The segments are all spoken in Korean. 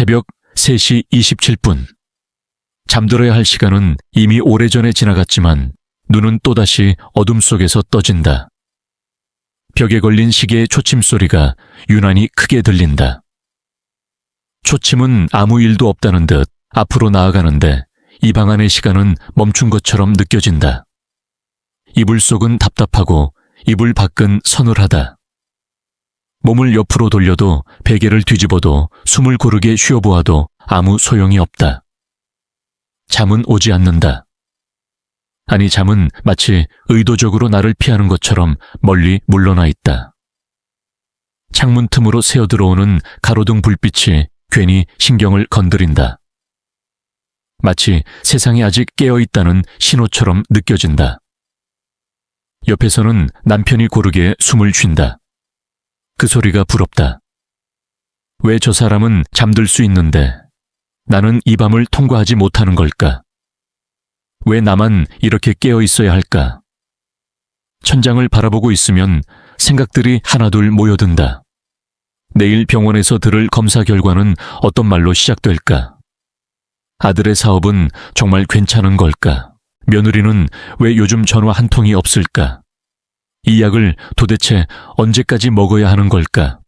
새벽 3시 27분. 잠들어야 할 시간은 이미 오래전에 지나갔지만 눈은 또다시 어둠 속에서 떠진다. 벽에 걸린 시계의 초침 소리가 유난히 크게 들린다. 초침은 아무 일도 없다는 듯 앞으로 나아가는데 이 방 안의 시간은 멈춘 것처럼 느껴진다. 이불 속은 답답하고 이불 밖은 서늘하다. 몸을 옆으로 돌려도 베개를 뒤집어도 숨을 고르게 쉬어보아도 아무 소용이 없다. 잠은 오지 않는다. 아니, 잠은 마치 의도적으로 나를 피하는 것처럼 멀리 물러나 있다. 창문 틈으로 새어들어오는 가로등 불빛이 괜히 신경을 건드린다. 마치 세상이 아직 깨어있다는 신호처럼 느껴진다. 옆에서는 남편이 고르게 숨을 쉰다. 그 소리가 부럽다. 왜 저 사람은 잠들 수 있는데 나는 이 밤을 통과하지 못하는 걸까? 왜 나만 이렇게 깨어 있어야 할까? 천장을 바라보고 있으면 생각들이 하나둘 모여든다. 내일 병원에서 들을 검사 결과는 어떤 말로 시작될까? 아들의 사업은 정말 괜찮은 걸까? 며느리는 왜 요즘 전화 한 통이 없을까? 이 약을 도대체 언제까지 먹어야 하는 걸까?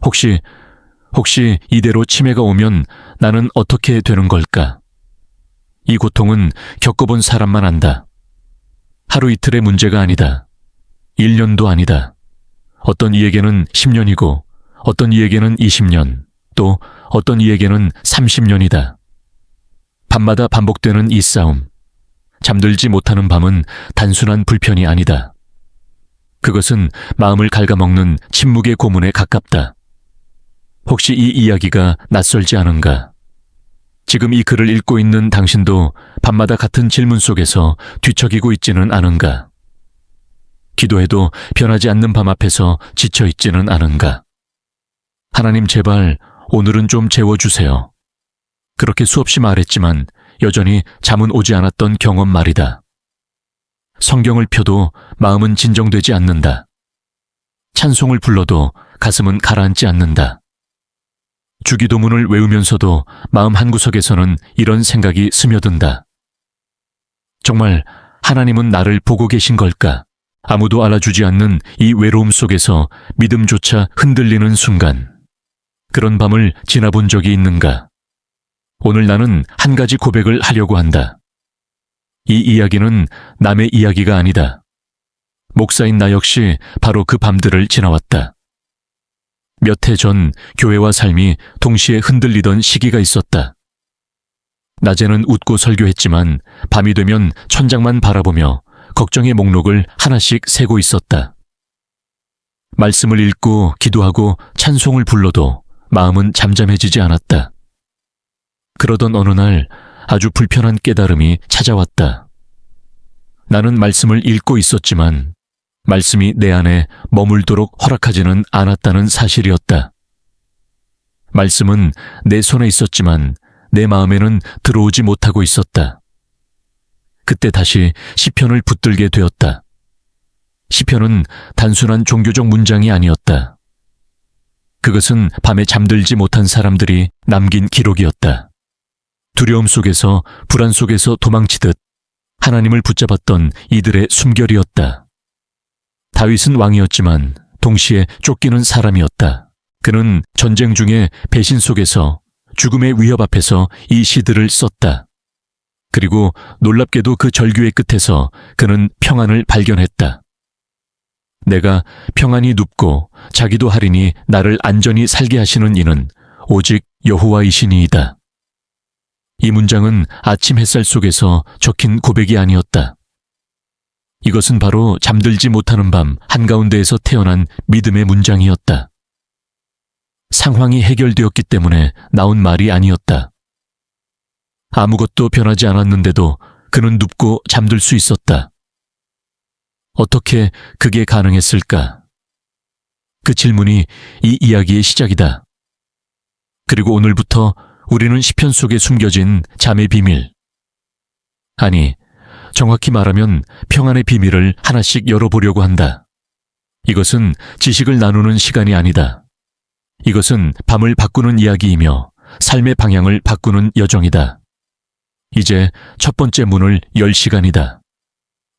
혹시 이대로 치매가 오면 나는 어떻게 되는 걸까? 이 고통은 겪어본 사람만 안다. 하루 이틀의 문제가 아니다. 1년도 아니다. 어떤 이에게는 10년이고 어떤 이에게는 20년, 또 어떤 이에게는 30년이다. 밤마다 반복되는 이 싸움. 잠들지 못하는 밤은 단순한 불편이 아니다. 그것은 마음을 갉아먹는 침묵의 고문에 가깝다. 혹시 이 이야기가 낯설지 않은가? 지금 이 글을 읽고 있는 당신도 밤마다 같은 질문 속에서 뒤척이고 있지는 않은가? 기도해도 변하지 않는 밤 앞에서 지쳐 있지는 않은가? 하나님, 제발 오늘은 좀 재워주세요. 그렇게 수없이 말했지만 여전히 잠은 오지 않았던 경험 말이다. 성경을 펴도 마음은 진정되지 않는다. 찬송을 불러도 가슴은 가라앉지 않는다. 주기도문을 외우면서도 마음 한구석에서는 이런 생각이 스며든다. 정말 하나님은 나를 보고 계신 걸까? 아무도 알아주지 않는 이 외로움 속에서 믿음조차 흔들리는 순간, 그런 밤을 지나본 적이 있는가? 오늘 나는 한 가지 고백을 하려고 한다. 이 이야기는 남의 이야기가 아니다. 목사인 나 역시 바로 그 밤들을 지나왔다. 몇 해 전 교회와 삶이 동시에 흔들리던 시기가 있었다. 낮에는 웃고 설교했지만 밤이 되면 천장만 바라보며 걱정의 목록을 하나씩 세고 있었다. 말씀을 읽고 기도하고 찬송을 불러도 마음은 잠잠해지지 않았다. 그러던 어느 날 아주 불편한 깨달음이 찾아왔다. 나는 말씀을 읽고 있었지만 말씀이 내 안에 머물도록 허락하지는 않았다는 사실이었다. 말씀은 내 손에 있었지만 내 마음에는 들어오지 못하고 있었다. 그때 다시 시편을 붙들게 되었다. 시편은 단순한 종교적 문장이 아니었다. 그것은 밤에 잠들지 못한 사람들이 남긴 기록이었다. 두려움 속에서, 불안 속에서 도망치듯 하나님을 붙잡았던 이들의 숨결이었다. 다윗은 왕이었지만 동시에 쫓기는 사람이었다. 그는 전쟁 중에 배신 속에서, 죽음의 위협 앞에서 이 시들을 썼다. 그리고 놀랍게도 그 절규의 끝에서 그는 평안을 발견했다. 내가 평안히 눕고 자기도 하리니 나를 안전히 살게 하시는 이는 오직 여호와이시니이다. 이 문장은 아침 햇살 속에서 적힌 고백이 아니었다. 이것은 바로 잠들지 못하는 밤 한가운데에서 태어난 믿음의 문장이었다. 상황이 해결되었기 때문에 나온 말이 아니었다. 아무것도 변하지 않았는데도 그는 눕고 잠들 수 있었다. 어떻게 그게 가능했을까? 그 질문이 이 이야기의 시작이다. 그리고 오늘부터 우리는 시편 속에 숨겨진 잠의 비밀, 아니, 정확히 말하면 평안의 비밀을 하나씩 열어보려고 한다. 이것은 지식을 나누는 시간이 아니다. 이것은 밤을 바꾸는 이야기이며 삶의 방향을 바꾸는 여정이다. 이제 첫 번째 문을 열 시간이다.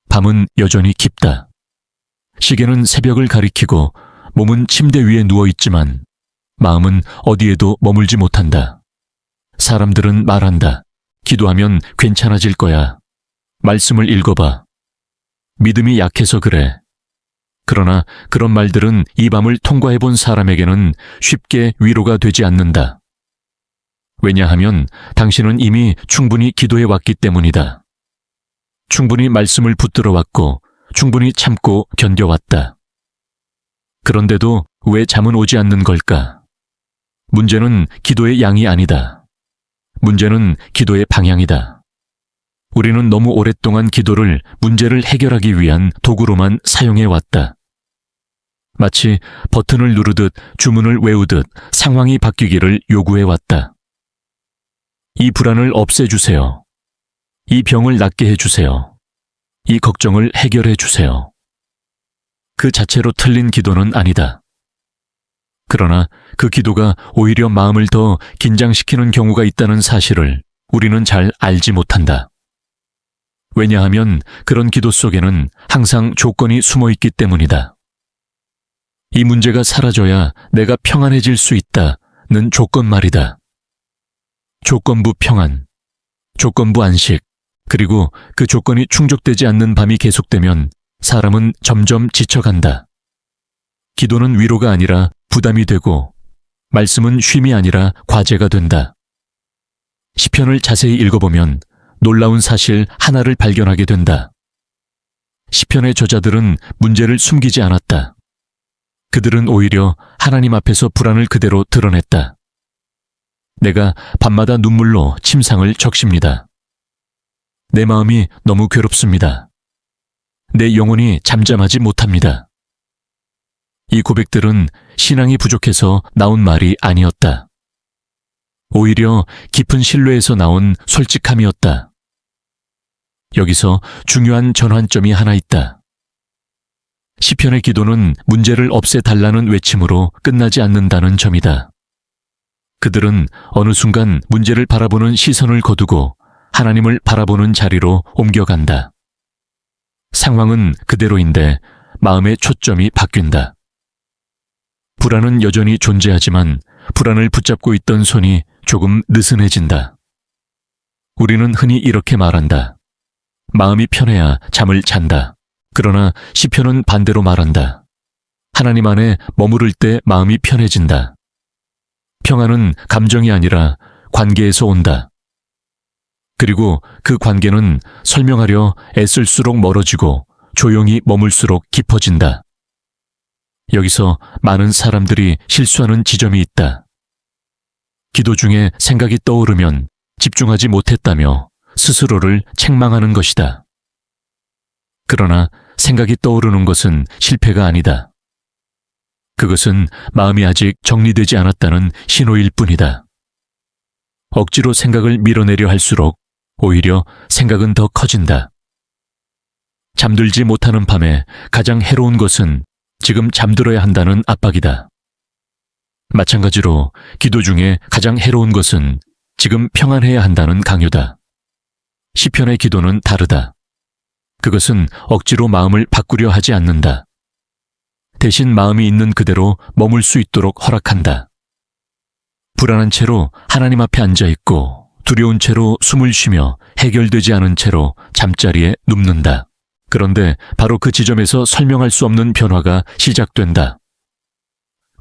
밤은 여전히 깊다. 시계는 새벽을 가리키고 몸은 침대 위에 누워있지만 마음은 어디에도 머물지 못한다. 사람들은 말한다. 기도하면 괜찮아질 거야. 말씀을 읽어봐. 믿음이 약해서 그래. 그러나 그런 말들은 이 밤을 통과해본 사람에게는 쉽게 위로가 되지 않는다. 왜냐하면 당신은 이미 충분히 기도해왔기 때문이다. 충분히 말씀을 붙들어 왔고 충분히 참고 견뎌왔다. 그런데도 왜 잠은 오지 않는 걸까? 문제는 기도의 양이 아니다. 문제는 기도의 방향이다. 우리는 너무 오랫동안 기도를 문제를 해결하기 위한 도구로만 사용해왔다. 마치 버튼을 누르듯 주문을 외우듯 상황이 바뀌기를 요구해왔다. 이 불안을 없애주세요. 이 병을 낫게 해주세요. 이 걱정을 해결해 주세요. 그 자체로 틀린 기도는 아니다. 그러나 그 기도가 오히려 마음을 더 긴장시키는 경우가 있다는 사실을 우리는 잘 알지 못한다. 왜냐하면 그런 기도 속에는 항상 조건이 숨어 있기 때문이다. 이 문제가 사라져야 내가 평안해질 수 있다는 조건 말이다. 조건부 평안, 조건부 안식, 그리고 그 조건이 충족되지 않는 밤이 계속되면 사람은 점점 지쳐간다. 기도는 위로가 아니라 부담이 되고 말씀은 쉼이 아니라 과제가 된다. 시편을 자세히 읽어보면 놀라운 사실 하나를 발견하게 된다. 시편의 저자들은 문제를 숨기지 않았다. 그들은 오히려 하나님 앞에서 불안을 그대로 드러냈다. 내가 밤마다 눈물로 침상을 적십니다. 내 마음이 너무 괴롭습니다. 내 영혼이 잠잠하지 못합니다. 이 고백들은 신앙이 부족해서 나온 말이 아니었다. 오히려 깊은 신뢰에서 나온 솔직함이었다. 여기서 중요한 전환점이 하나 있다. 시편의 기도는 문제를 없애달라는 외침으로 끝나지 않는다는 점이다. 그들은 어느 순간 문제를 바라보는 시선을 거두고 하나님을 바라보는 자리로 옮겨간다. 상황은 그대로인데 마음의 초점이 바뀐다. 불안은 여전히 존재하지만 불안을 붙잡고 있던 손이 조금 느슨해진다. 우리는 흔히 이렇게 말한다. 마음이 편해야 잠을 잔다. 그러나 시편은 반대로 말한다. 하나님 안에 머무를 때 마음이 편해진다. 평안은 감정이 아니라 관계에서 온다. 그리고 그 관계는 설명하려 애쓸수록 멀어지고 조용히 머물수록 깊어진다. 여기서 많은 사람들이 실수하는 지점이 있다. 기도 중에 생각이 떠오르면 집중하지 못했다며 스스로를 책망하는 것이다. 그러나 생각이 떠오르는 것은 실패가 아니다. 그것은 마음이 아직 정리되지 않았다는 신호일 뿐이다. 억지로 생각을 밀어내려 할수록 오히려 생각은 더 커진다. 잠들지 못하는 밤에 가장 해로운 것은 지금 잠들어야 한다는 압박이다. 마찬가지로 기도 중에 가장 해로운 것은 지금 평안해야 한다는 강요다. 시편의 기도는 다르다. 그것은 억지로 마음을 바꾸려 하지 않는다. 대신 마음이 있는 그대로 머물 수 있도록 허락한다. 불안한 채로 하나님 앞에 앉아있고 두려운 채로 숨을 쉬며 해결되지 않은 채로 잠자리에 눕는다. 그런데 바로 그 지점에서 설명할 수 없는 변화가 시작된다.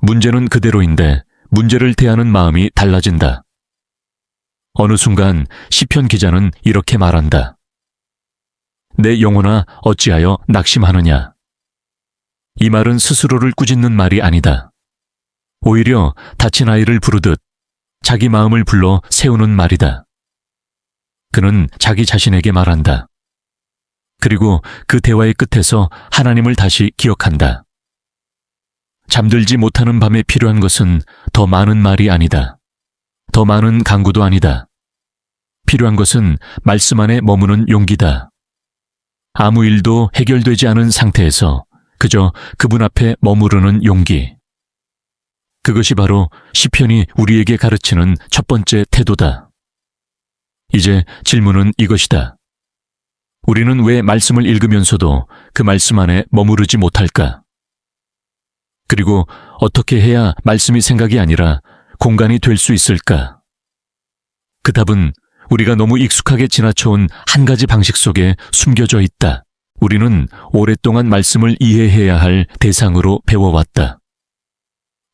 문제는 그대로인데 문제를 대하는 마음이 달라진다. 어느 순간 시편 기자는 이렇게 말한다. 내 영혼아 어찌하여 낙심하느냐. 이 말은 스스로를 꾸짖는 말이 아니다. 오히려 다친 아이를 부르듯 자기 마음을 불러 세우는 말이다. 그는 자기 자신에게 말한다. 그리고 그 대화의 끝에서 하나님을 다시 기억한다. 잠들지 못하는 밤에 필요한 것은 더 많은 말이 아니다. 더 많은 강구도 아니다. 필요한 것은 말씀 안에 머무는 용기다. 아무 일도 해결되지 않은 상태에서 그저 그분 앞에 머무르는 용기. 그것이 바로 시편이 우리에게 가르치는 첫 번째 태도다. 이제 질문은 이것이다. 우리는 왜 말씀을 읽으면서도 그 말씀 안에 머무르지 못할까? 그리고 어떻게 해야 말씀이 생각이 아니라 공간이 될 수 있을까? 그 답은 우리가 너무 익숙하게 지나쳐온 한 가지 방식 속에 숨겨져 있다. 우리는 오랫동안 말씀을 이해해야 할 대상으로 배워왔다.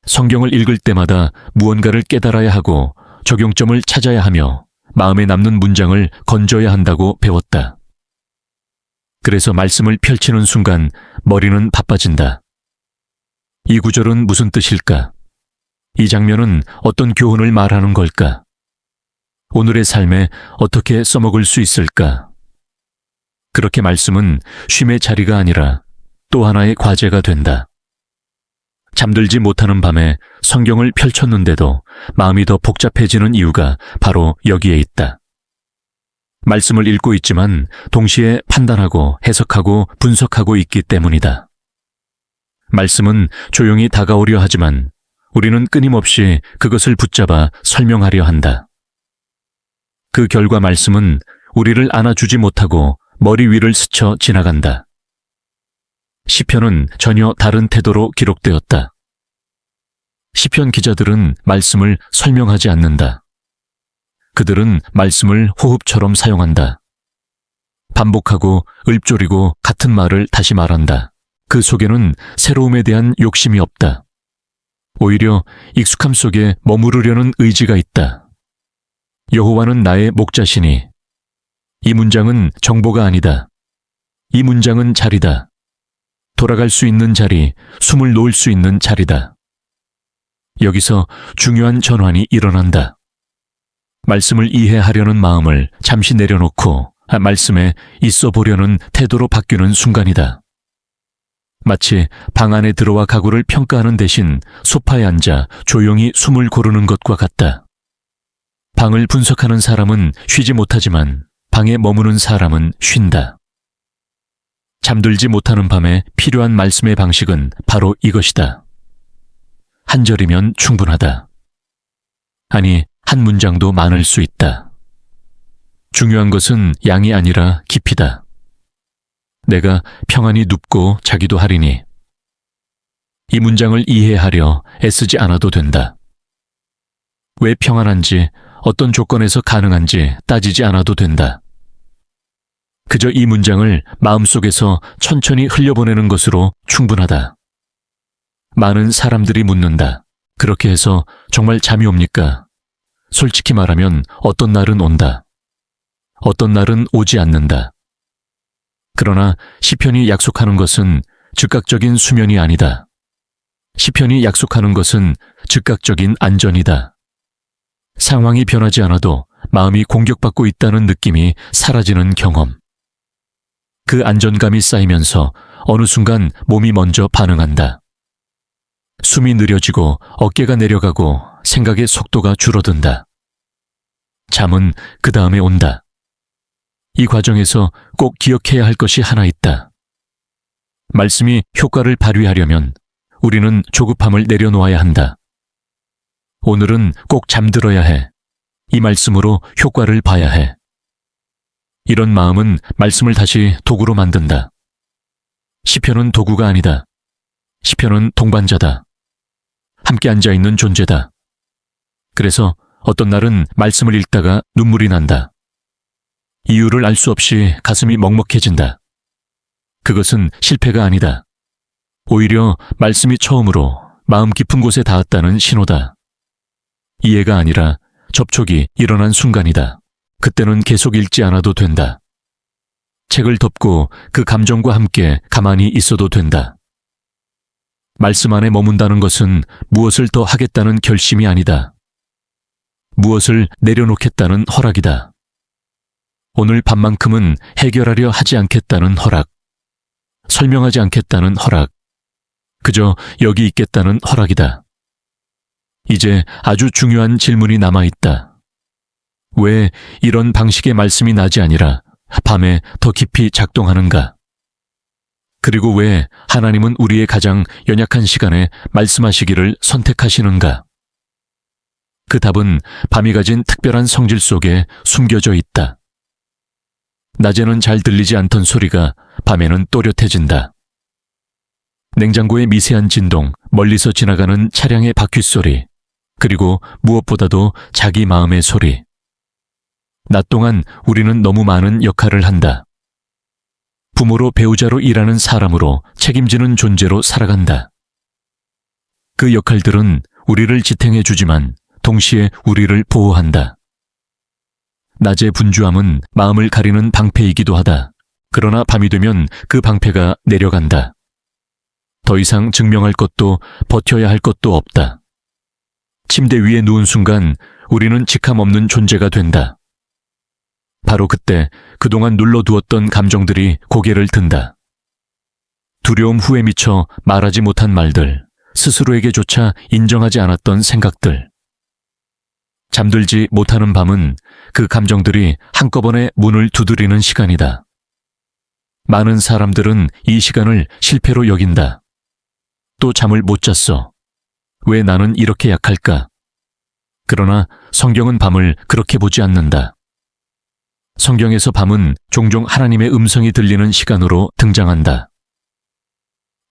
성경을 읽을 때마다 무언가를 깨달아야 하고 적용점을 찾아야 하며 마음에 남는 문장을 건져야 한다고 배웠다. 그래서 말씀을 펼치는 순간 머리는 바빠진다. 이 구절은 무슨 뜻일까? 이 장면은 어떤 교훈을 말하는 걸까? 오늘의 삶에 어떻게 써먹을 수 있을까? 그렇게 말씀은 쉼의 자리가 아니라 또 하나의 과제가 된다. 잠들지 못하는 밤에 성경을 펼쳤는데도 마음이 더 복잡해지는 이유가 바로 여기에 있다. 말씀을 읽고 있지만 동시에 판단하고 해석하고 분석하고 있기 때문이다. 말씀은 조용히 다가오려 하지만 우리는 끊임없이 그것을 붙잡아 설명하려 한다. 그 결과 말씀은 우리를 안아주지 못하고 머리 위를 스쳐 지나간다. 시편은 전혀 다른 태도로 기록되었다. 시편 기자들은 말씀을 설명하지 않는다. 그들은 말씀을 호흡처럼 사용한다. 반복하고 읊조리고 같은 말을 다시 말한다. 그 속에는 새로움에 대한 욕심이 없다. 오히려 익숙함 속에 머무르려는 의지가 있다. 여호와는 나의 목자시니. 이 문장은 정보가 아니다. 이 문장은 자리다. 돌아갈 수 있는 자리, 숨을 놓을 수 있는 자리다. 여기서 중요한 전환이 일어난다. 말씀을 이해하려는 마음을 잠시 내려놓고 말씀에 있어 보려는 태도로 바뀌는 순간이다. 마치 방 안에 들어와 가구를 평가하는 대신 소파에 앉아 조용히 숨을 고르는 것과 같다. 방을 분석하는 사람은 쉬지 못하지만 방에 머무는 사람은 쉰다. 잠들지 못하는 밤에 필요한 말씀의 방식은 바로 이것이다. 한 절이면 충분하다. 아니, 한 문장도 많을 수 있다. 중요한 것은 양이 아니라 깊이다. 내가 평안히 눕고 자기도 하리니. 이 문장을 이해하려 애쓰지 않아도 된다. 왜 평안한지, 어떤 조건에서 가능한지 따지지 않아도 된다. 그저 이 문장을 마음속에서 천천히 흘려보내는 것으로 충분하다. 많은 사람들이 묻는다. 그렇게 해서 정말 잠이 옵니까? 솔직히 말하면 어떤 날은 온다. 어떤 날은 오지 않는다. 그러나 시편이 약속하는 것은 즉각적인 수면이 아니다. 시편이 약속하는 것은 즉각적인 안전이다. 상황이 변하지 않아도 마음이 공격받고 있다는 느낌이 사라지는 경험. 그 안전감이 쌓이면서 어느 순간 몸이 먼저 반응한다. 숨이 느려지고 어깨가 내려가고 생각의 속도가 줄어든다. 잠은 그 다음에 온다. 이 과정에서 꼭 기억해야 할 것이 하나 있다. 말씀이 효과를 발휘하려면 우리는 조급함을 내려놓아야 한다. 오늘은 꼭 잠들어야 해. 이 말씀으로 효과를 봐야 해. 이런 마음은 말씀을 다시 도구로 만든다. 시편은 도구가 아니다. 시편은 동반자다. 함께 앉아있는 존재다. 그래서 어떤 날은 말씀을 읽다가 눈물이 난다. 이유를 알 수 없이 가슴이 먹먹해진다. 그것은 실패가 아니다. 오히려 말씀이 처음으로 마음 깊은 곳에 닿았다는 신호다. 이해가 아니라 접촉이 일어난 순간이다. 그때는 계속 읽지 않아도 된다. 책을 덮고 그 감정과 함께 가만히 있어도 된다. 말씀 안에 머문다는 것은 무엇을 더 하겠다는 결심이 아니다. 무엇을 내려놓겠다는 허락이다. 오늘 밤만큼은 해결하려 하지 않겠다는 허락. 설명하지 않겠다는 허락. 그저 여기 있겠다는 허락이다. 이제 아주 중요한 질문이 남아있다. 왜 이런 방식의 말씀이 나지 아니라 밤에 더 깊이 작동하는가? 그리고 왜 하나님은 우리의 가장 연약한 시간에 말씀하시기를 선택하시는가? 그 답은 밤이 가진 특별한 성질 속에 숨겨져 있다. 낮에는 잘 들리지 않던 소리가 밤에는 또렷해진다. 냉장고의 미세한 진동, 멀리서 지나가는 차량의 바퀴 소리, 그리고 무엇보다도 자기 마음의 소리. 낮 동안 우리는 너무 많은 역할을 한다. 부모로 배우자로 일하는 사람으로 책임지는 존재로 살아간다. 그 역할들은 우리를 지탱해 주지만 동시에 우리를 보호한다. 낮의 분주함은 마음을 가리는 방패이기도 하다. 그러나 밤이 되면 그 방패가 내려간다. 더 이상 증명할 것도 버텨야 할 것도 없다. 침대 위에 누운 순간 우리는 직함 없는 존재가 된다. 바로 그때 그동안 눌러두었던 감정들이 고개를 든다. 두려움 후에 미쳐 말하지 못한 말들, 스스로에게조차 인정하지 않았던 생각들. 잠들지 못하는 밤은 그 감정들이 한꺼번에 문을 두드리는 시간이다. 많은 사람들은 이 시간을 실패로 여긴다. 또 잠을 못 잤어. 왜 나는 이렇게 약할까? 그러나 성경은 밤을 그렇게 보지 않는다. 성경에서 밤은 종종 하나님의 음성이 들리는 시간으로 등장한다.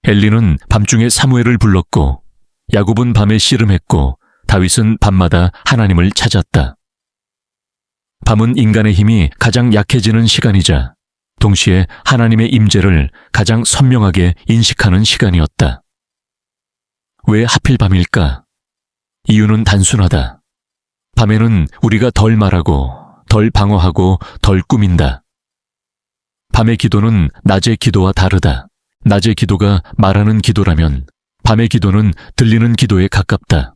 엘리는 밤중에 사무엘을 불렀고, 야곱은 밤에 씨름했고, 다윗은 밤마다 하나님을 찾았다. 밤은 인간의 힘이 가장 약해지는 시간이자 동시에 하나님의 임재를 가장 선명하게 인식하는 시간이었다. 왜 하필 밤일까? 이유는 단순하다. 밤에는 우리가 덜 말하고, 덜 방어하고, 덜 꾸민다. 밤의 기도는 낮의 기도와 다르다. 낮의 기도가 말하는 기도라면 밤의 기도는 들리는 기도에 가깝다.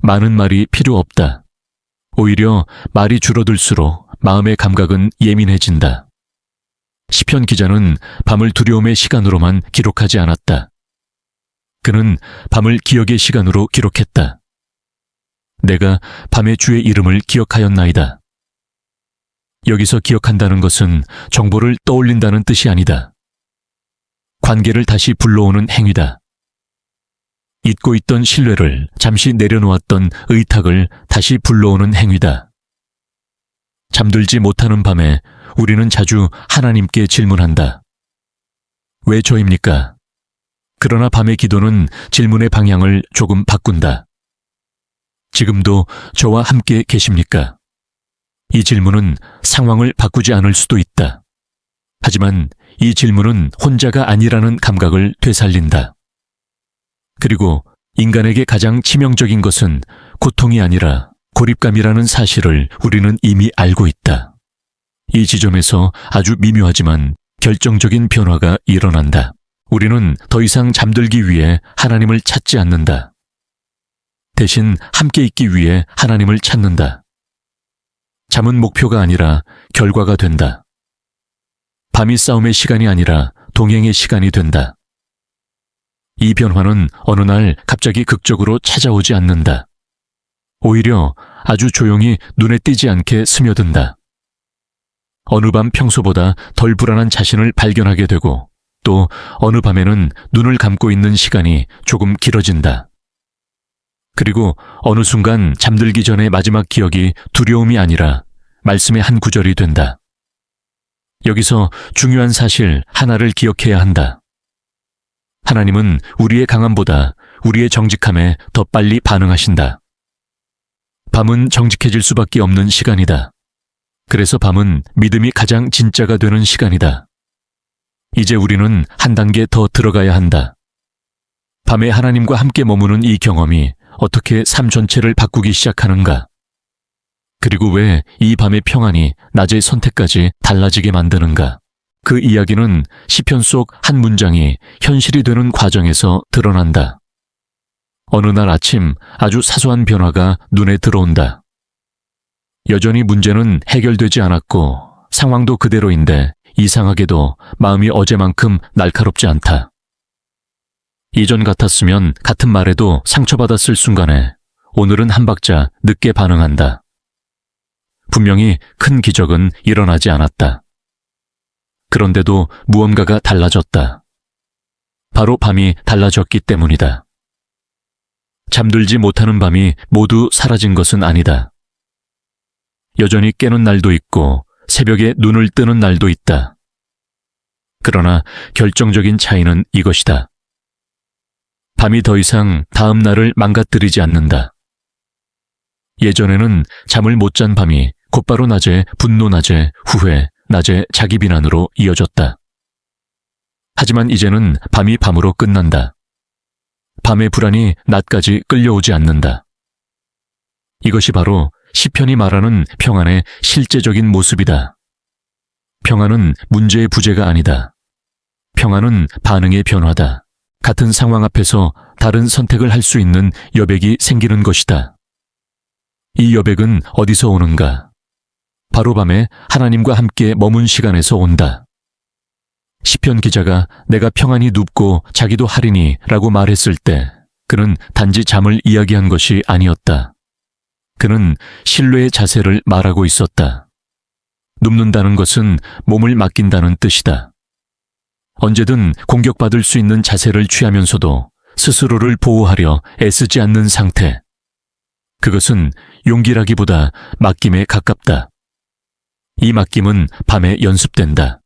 많은 말이 필요 없다. 오히려 말이 줄어들수록 마음의 감각은 예민해진다. 시편 기자는 밤을 두려움의 시간으로만 기록하지 않았다. 그는 밤을 기억의 시간으로 기록했다. 내가 밤의 주의 이름을 기억하였나이다. 여기서 기억한다는 것은 정보를 떠올린다는 뜻이 아니다. 관계를 다시 불러오는 행위다. 잊고 있던 신뢰를, 잠시 내려놓았던 의탁을 다시 불러오는 행위다. 잠들지 못하는 밤에 우리는 자주 하나님께 질문한다. 왜 저입니까? 그러나 밤의 기도는 질문의 방향을 조금 바꾼다. 지금도 저와 함께 계십니까? 이 질문은 상황을 바꾸지 않을 수도 있다. 하지만 이 질문은 혼자가 아니라는 감각을 되살린다. 그리고 인간에게 가장 치명적인 것은 고통이 아니라 고립감이라는 사실을 우리는 이미 알고 있다. 이 지점에서 아주 미묘하지만 결정적인 변화가 일어난다. 우리는 더 이상 잠들기 위해 하나님을 찾지 않는다. 대신 함께 있기 위해 하나님을 찾는다. 잠은 목표가 아니라 결과가 된다. 밤이 싸움의 시간이 아니라 동행의 시간이 된다. 이 변화는 어느 날 갑자기 극적으로 찾아오지 않는다. 오히려 아주 조용히 눈에 띄지 않게 스며든다. 어느 밤 평소보다 덜 불안한 자신을 발견하게 되고 또 어느 밤에는 눈을 감고 있는 시간이 조금 길어진다. 그리고 어느 순간 잠들기 전의 마지막 기억이 두려움이 아니라 말씀의 한 구절이 된다. 여기서 중요한 사실 하나를 기억해야 한다. 하나님은 우리의 강함보다 우리의 정직함에 더 빨리 반응하신다. 밤은 정직해질 수밖에 없는 시간이다. 그래서 밤은 믿음이 가장 진짜가 되는 시간이다. 이제 우리는 한 단계 더 들어가야 한다. 밤에 하나님과 함께 머무는 이 경험이 어떻게 삶 전체를 바꾸기 시작하는가? 그리고 왜 이 밤의 평안이 낮의 선택까지 달라지게 만드는가? 그 이야기는 시편 속 한 문장이 현실이 되는 과정에서 드러난다. 어느 날 아침 아주 사소한 변화가 눈에 들어온다. 여전히 문제는 해결되지 않았고 상황도 그대로인데 이상하게도 마음이 어제만큼 날카롭지 않다. 이전 같았으면 같은 말에도 상처받았을 순간에 오늘은 한 박자 늦게 반응한다. 분명히 큰 기적은 일어나지 않았다. 그런데도 무언가가 달라졌다. 바로 밤이 달라졌기 때문이다. 잠들지 못하는 밤이 모두 사라진 것은 아니다. 여전히 깨는 날도 있고 새벽에 눈을 뜨는 날도 있다. 그러나 결정적인 차이는 이것이다. 밤이 더 이상 다음 날을 망가뜨리지 않는다. 예전에는 잠을 못 잔 밤이 곧바로 낮에 분노, 낮에 후회, 낮에 자기 비난으로 이어졌다. 하지만 이제는 밤이 밤으로 끝난다. 밤의 불안이 낮까지 끌려오지 않는다. 이것이 바로 시편이 말하는 평안의 실제적인 모습이다. 평안은 문제의 부재가 아니다. 평안은 반응의 변화다. 같은 상황 앞에서 다른 선택을 할 수 있는 여백이 생기는 것이다. 이 여백은 어디서 오는가? 바로 밤에 하나님과 함께 머문 시간에서 온다. 시편 기자가 내가 평안히 눕고 자기도 하리니 라고 말했을 때 그는 단지 잠을 이야기한 것이 아니었다. 그는 신뢰의 자세를 말하고 있었다. 눕는다는 것은 몸을 맡긴다는 뜻이다. 언제든 공격받을 수 있는 자세를 취하면서도 스스로를 보호하려 애쓰지 않는 상태. 그것은 용기라기보다 맡김에 가깝다. 이 맡김은 밤에 연습된다.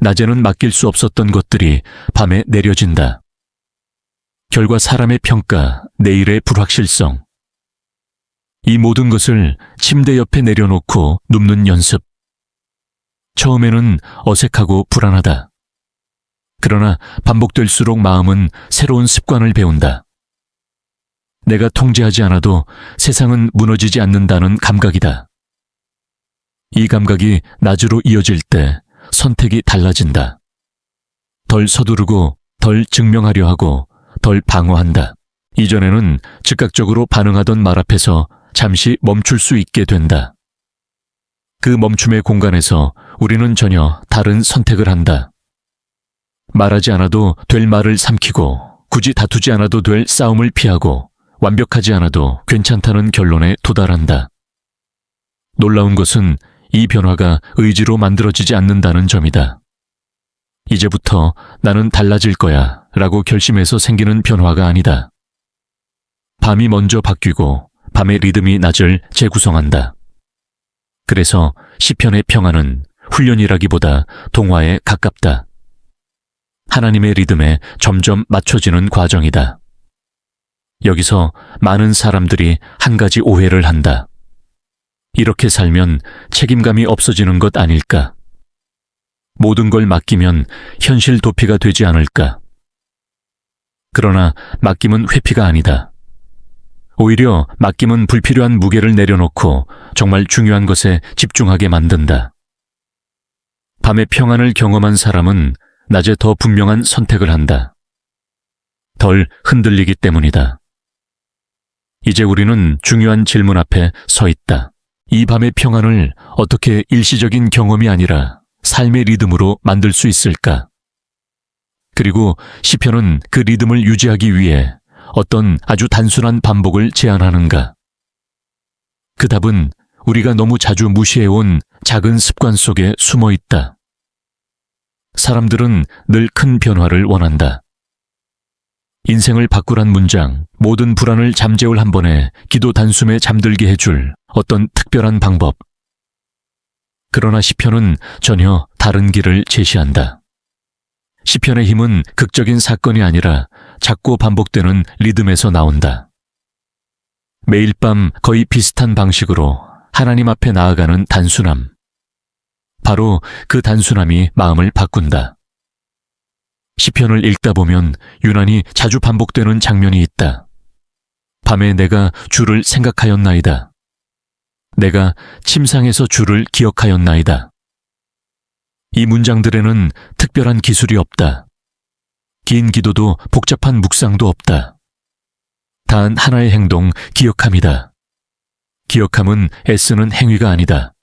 낮에는 맡길 수 없었던 것들이 밤에 내려진다. 결과 사람의 평가, 내일의 불확실성. 이 모든 것을 침대 옆에 내려놓고 눕는 연습. 처음에는 어색하고 불안하다. 그러나 반복될수록 마음은 새로운 습관을 배운다. 내가 통제하지 않아도 세상은 무너지지 않는다는 감각이다. 이 감각이 낮으로 이어질 때 선택이 달라진다. 덜 서두르고 덜 증명하려 하고 덜 방어한다. 이전에는 즉각적으로 반응하던 말 앞에서 잠시 멈출 수 있게 된다. 그 멈춤의 공간에서 우리는 전혀 다른 선택을 한다. 말하지 않아도 될 말을 삼키고 굳이 다투지 않아도 될 싸움을 피하고 완벽하지 않아도 괜찮다는 결론에 도달한다. 놀라운 것은 이 변화가 의지로 만들어지지 않는다는 점이다. 이제부터 나는 달라질 거야 라고 결심해서 생기는 변화가 아니다. 밤이 먼저 바뀌고 밤의 리듬이 낮을 재구성한다. 그래서 시편의 평안은 훈련이라기보다 동화에 가깝다. 하나님의 리듬에 점점 맞춰지는 과정이다. 여기서 많은 사람들이 한 가지 오해를 한다. 이렇게 살면 책임감이 없어지는 것 아닐까? 모든 걸 맡기면 현실 도피가 되지 않을까? 그러나 맡김은 회피가 아니다. 오히려 맡김은 불필요한 무게를 내려놓고 정말 중요한 것에 집중하게 만든다. 밤의 평안을 경험한 사람은 낮에 더 분명한 선택을 한다. 덜 흔들리기 때문이다. 이제 우리는 중요한 질문 앞에 서 있다. 이 밤의 평안을 어떻게 일시적인 경험이 아니라 삶의 리듬으로 만들 수 있을까? 그리고 시편은 그 리듬을 유지하기 위해 어떤 아주 단순한 반복을 제안하는가? 그 답은 우리가 너무 자주 무시해온 작은 습관 속에 숨어 있다. 사람들은 늘 큰 변화를 원한다. 인생을 바꾸란 문장, 모든 불안을 잠재울 한 번에 기도 단숨에 잠들게 해줄 어떤 특별한 방법. 그러나 시편은 전혀 다른 길을 제시한다. 시편의 힘은 극적인 사건이 아니라 작고 반복되는 리듬에서 나온다. 매일 밤 거의 비슷한 방식으로 하나님 앞에 나아가는 단순함. 바로 그 단순함이 마음을 바꾼다. 시편을 읽다 보면 유난히 자주 반복되는 장면이 있다. 밤에 내가 주를 생각하였나이다. 내가 침상에서 주를 기억하였나이다. 이 문장들에는 특별한 기술이 없다. 긴 기도도 복잡한 묵상도 없다. 단 하나의 행동, 기억함이다. 기억함은 애쓰는 행위가 아니다.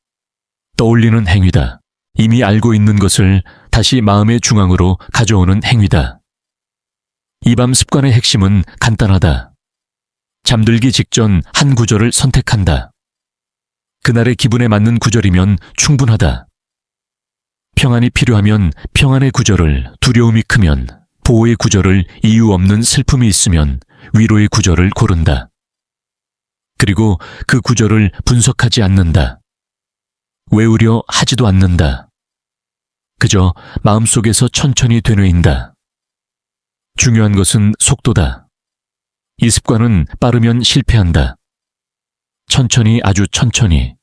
떠올리는 행위다. 이미 알고 있는 것을 다시 마음의 중앙으로 가져오는 행위다. 이 밤 습관의 핵심은 간단하다. 잠들기 직전 한 구절을 선택한다. 그날의 기분에 맞는 구절이면 충분하다. 평안이 필요하면 평안의 구절을, 두려움이 크면 보호의 구절을 이유 없는 슬픔이 있으면 위로의 구절을 고른다. 그리고 그 구절을 분석하지 않는다. 외우려 하지도 않는다. 그저 마음속에서 천천히 되뇌인다. 중요한 것은 속도다. 이 습관은 빠르면 실패한다. 천천히, 아주 천천히.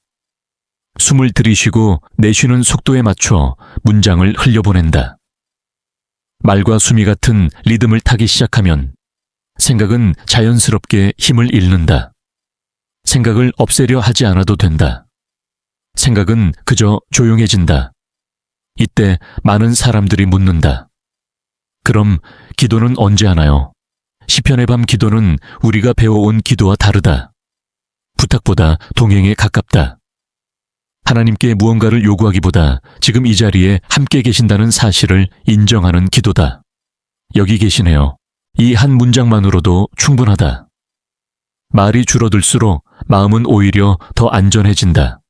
숨을 들이쉬고 내쉬는 속도에 맞춰 문장을 흘려보낸다. 말과 숨이 같은 리듬을 타기 시작하면 생각은 자연스럽게 힘을 잃는다. 생각을 없애려 하지 않아도 된다. 생각은 그저 조용해진다. 이때 많은 사람들이 묻는다. 그럼 기도는 언제 하나요? 시편의 밤 기도는 우리가 배워온 기도와 다르다. 부탁보다 동행에 가깝다. 하나님께 무언가를 요구하기보다 지금 이 자리에 함께 계신다는 사실을 인정하는 기도다. 여기 계시네요. 이 한 문장만으로도 충분하다. 말이 줄어들수록 마음은 오히려 더 안전해진다.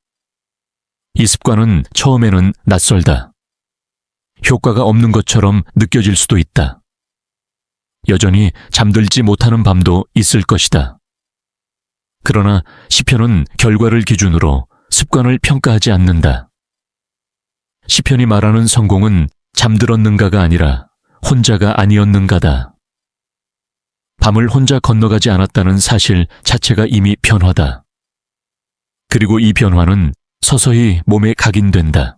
이 습관은 처음에는 낯설다. 효과가 없는 것처럼 느껴질 수도 있다. 여전히 잠들지 못하는 밤도 있을 것이다. 그러나 시편은 결과를 기준으로 습관을 평가하지 않는다. 시편이 말하는 성공은 잠들었는가가 아니라 혼자가 아니었는가다. 밤을 혼자 건너가지 않았다는 사실 자체가 이미 변화다. 그리고 이 변화는 서서히 몸에 각인된다.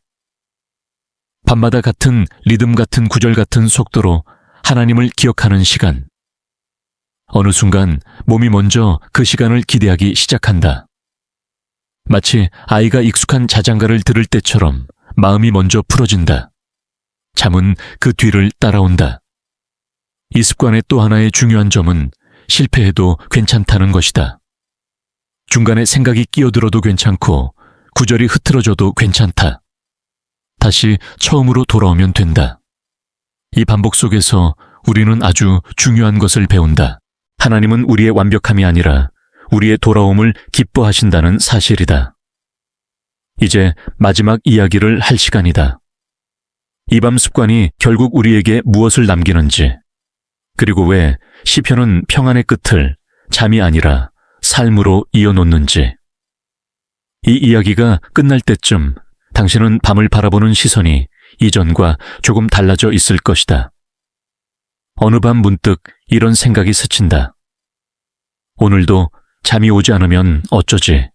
밤마다 같은 리듬 같은 구절 같은 속도로 하나님을 기억하는 시간. 어느 순간 몸이 먼저 그 시간을 기대하기 시작한다. 마치 아이가 익숙한 자장가를 들을 때처럼 마음이 먼저 풀어진다. 잠은 그 뒤를 따라온다. 이 습관의 또 하나의 중요한 점은 실패해도 괜찮다는 것이다. 중간에 생각이 끼어들어도 괜찮고 구절이 흐트러져도 괜찮다. 다시 처음으로 돌아오면 된다. 이 반복 속에서 우리는 아주 중요한 것을 배운다. 하나님은 우리의 완벽함이 아니라 우리의 돌아옴을 기뻐하신다는 사실이다. 이제 마지막 이야기를 할 시간이다. 이 밤 습관이 결국 우리에게 무엇을 남기는지, 그리고 왜 시편은 평안의 끝을 잠이 아니라 삶으로 이어놓는지. 이 이야기가 끝날 때쯤 당신은 밤을 바라보는 시선이 이전과 조금 달라져 있을 것이다. 어느 밤 문득 이런 생각이 스친다. 오늘도 잠이 오지 않으면 어쩌지?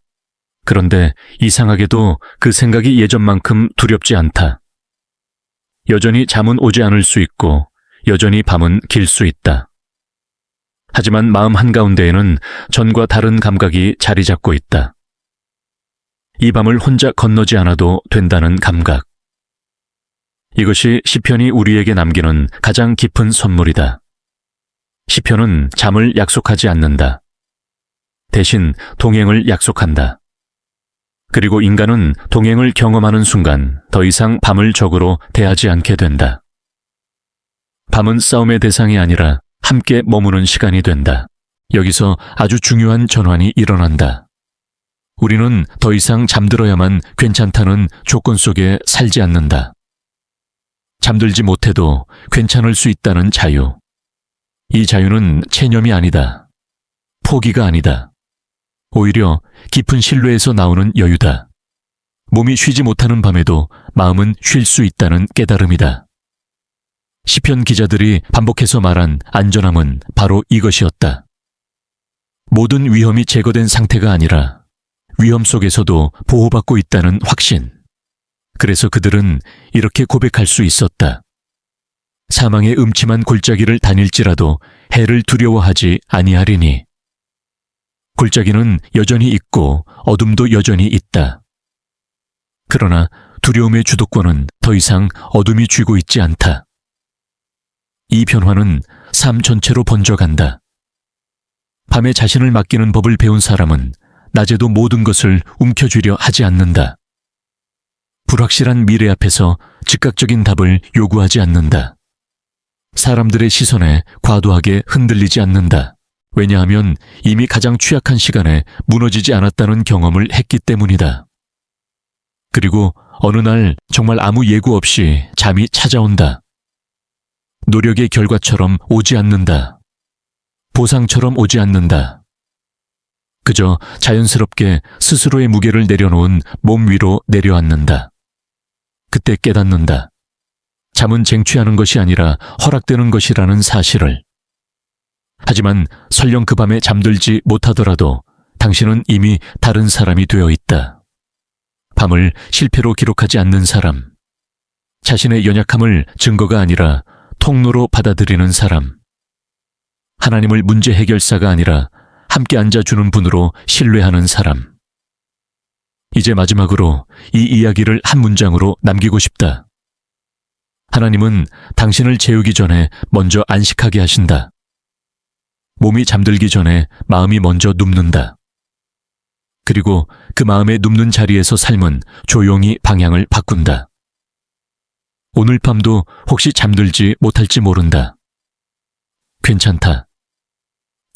그런데 이상하게도 그 생각이 예전만큼 두렵지 않다. 여전히 잠은 오지 않을 수 있고 여전히 밤은 길 수 있다. 하지만 마음 한가운데에는 전과 다른 감각이 자리 잡고 있다. 이 밤을 혼자 건너지 않아도 된다는 감각. 이것이 시편이 우리에게 남기는 가장 깊은 선물이다. 시편은 잠을 약속하지 않는다. 대신 동행을 약속한다. 그리고 인간은 동행을 경험하는 순간 더 이상 밤을 적으로 대하지 않게 된다. 밤은 싸움의 대상이 아니라 함께 머무는 시간이 된다. 여기서 아주 중요한 전환이 일어난다. 우리는 더 이상 잠들어야만 괜찮다는 조건 속에 살지 않는다. 잠들지 못해도 괜찮을 수 있다는 자유. 이 자유는 체념이 아니다. 포기가 아니다. 오히려 깊은 신뢰에서 나오는 여유다. 몸이 쉬지 못하는 밤에도 마음은 쉴 수 있다는 깨달음이다. 시편 기자들이 반복해서 말한 안전함은 바로 이것이었다. 모든 위험이 제거된 상태가 아니라 위험 속에서도 보호받고 있다는 확신. 그래서 그들은 이렇게 고백할 수 있었다. 사망의 음침한 골짜기를 다닐지라도 해를 두려워하지 아니하리니. 골짜기는 여전히 있고 어둠도 여전히 있다. 그러나 두려움의 주도권은 더 이상 어둠이 쥐고 있지 않다. 이 변화는 삶 전체로 번져간다. 밤에 자신을 맡기는 법을 배운 사람은 낮에도 모든 것을 움켜쥐려 하지 않는다. 불확실한 미래 앞에서 즉각적인 답을 요구하지 않는다. 사람들의 시선에 과도하게 흔들리지 않는다. 왜냐하면 이미 가장 취약한 시간에 무너지지 않았다는 경험을 했기 때문이다. 그리고 어느 날 정말 아무 예고 없이 잠이 찾아온다. 노력의 결과처럼 오지 않는다. 보상처럼 오지 않는다. 그저 자연스럽게 스스로의 무게를 내려놓은 몸 위로 내려앉는다. 그때 깨닫는다. 잠은 쟁취하는 것이 아니라 허락되는 것이라는 사실을. 하지만 설령 그 밤에 잠들지 못하더라도 당신은 이미 다른 사람이 되어 있다. 밤을 실패로 기록하지 않는 사람. 자신의 연약함을 증거가 아니라 통로로 받아들이는 사람. 하나님을 문제 해결사가 아니라 함께 앉아주는 분으로 신뢰하는 사람. 이제 마지막으로 이 이야기를 한 문장으로 남기고 싶다. 하나님은 당신을 재우기 전에 먼저 안식하게 하신다. 몸이 잠들기 전에 마음이 먼저 눕는다. 그리고 그 마음에 눕는 자리에서 삶은 조용히 방향을 바꾼다. 오늘 밤도 혹시 잠들지 못할지 모른다. 괜찮다.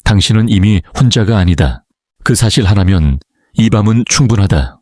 당신은 이미 혼자가 아니다. 그 사실 하나면 이 밤은 충분하다.